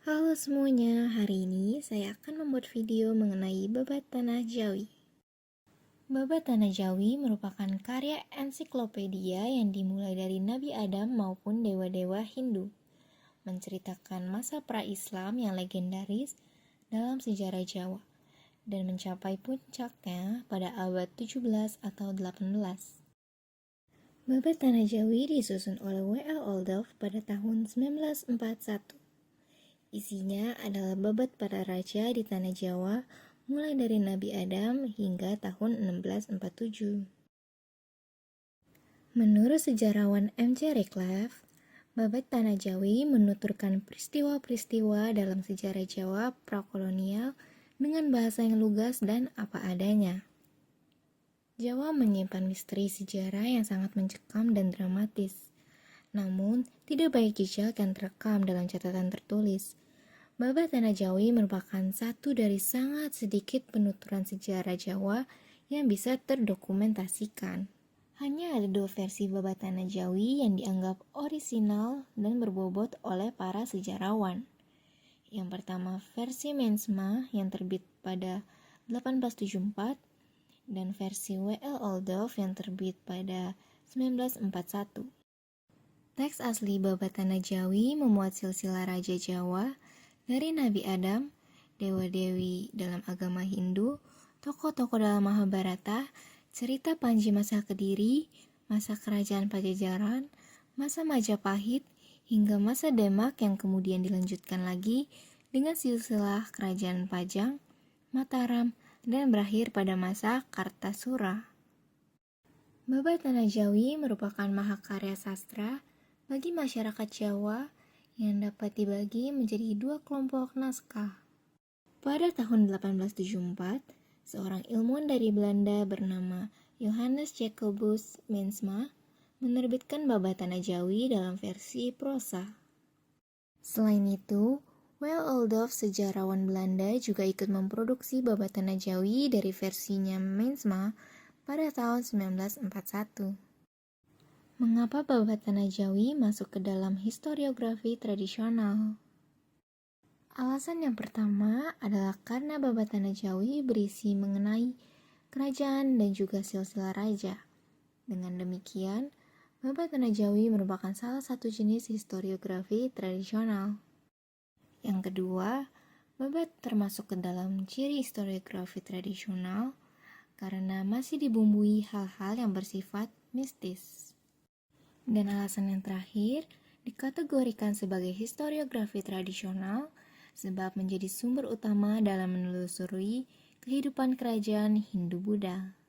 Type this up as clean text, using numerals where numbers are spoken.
Halo semuanya, hari ini saya akan membuat video mengenai babat Tanah Jawi. Babat Tanah Jawi merupakan karya ensiklopedia yang dimulai dari Nabi Adam maupun dewa-dewa Hindu, menceritakan masa pra-Islam yang legendaris dalam sejarah Jawa, dan mencapai puncaknya pada abad 17 atau 18. Babat Tanah Jawi disusun oleh W.L. Oldove pada tahun 1941. Isinya adalah babat para raja di tanah Jawa mulai dari Nabi Adam hingga tahun 1647. Menurut sejarawan M.C. Redcliffe, babat Tanah Jawi menuturkan peristiwa-peristiwa dalam sejarah Jawa prakolonial dengan bahasa yang lugas dan apa adanya. Jawa menyimpan misteri sejarah yang sangat mencekam dan dramatis. Namun, tidak banyak jejak yang terekam dalam catatan tertulis. Babat Tanah Jawi merupakan satu dari sangat sedikit penuturan sejarah Jawa yang bisa terdokumentasikan. Hanya ada dua versi Babat Tanah Jawi yang dianggap orisinal dan berbobot oleh para sejarawan. Yang pertama versi Mensma yang terbit pada 1874 dan versi W.L. Oldove yang terbit pada 1941. Teks asli Babat Tanah Jawi memuat silsilah Raja Jawa dari Nabi Adam, dewa-dewi dalam agama Hindu, tokoh-tokoh dalam Mahabharata, cerita Panji masa Kediri, masa kerajaan Pajajaran, masa Majapahit, hingga masa Demak yang kemudian dilanjutkan lagi dengan silsilah kerajaan Pajang, Mataram, dan berakhir pada masa Kartasura. Babat Tanah Jawi merupakan mahakarya sastra bagi masyarakat Jawa yang dapat dibagi menjadi dua kelompok naskah. Pada tahun 1874, seorang ilmuwan dari Belanda bernama Johannes Jacobus Mensma menerbitkan Babat Tanah Jawi dalam versi prosa. Selain itu, W.L. Oldove, sejarawan Belanda, juga ikut memproduksi Babat Tanah Jawi dari versinya Mensma pada tahun 1941. Mengapa Babat Tanah Jawi masuk ke dalam historiografi tradisional? Alasan yang pertama adalah karena Babat Tanah Jawi berisi mengenai kerajaan dan juga silsilah raja. Dengan demikian, Babat Tanah Jawi merupakan salah satu jenis historiografi tradisional. Yang kedua, Babat termasuk ke dalam ciri historiografi tradisional karena masih dibumbui hal-hal yang bersifat mistis. Dan alasan yang terakhir, dikategorikan sebagai historiografi tradisional sebab menjadi sumber utama dalam menelusuri kehidupan kerajaan Hindu-Buddha.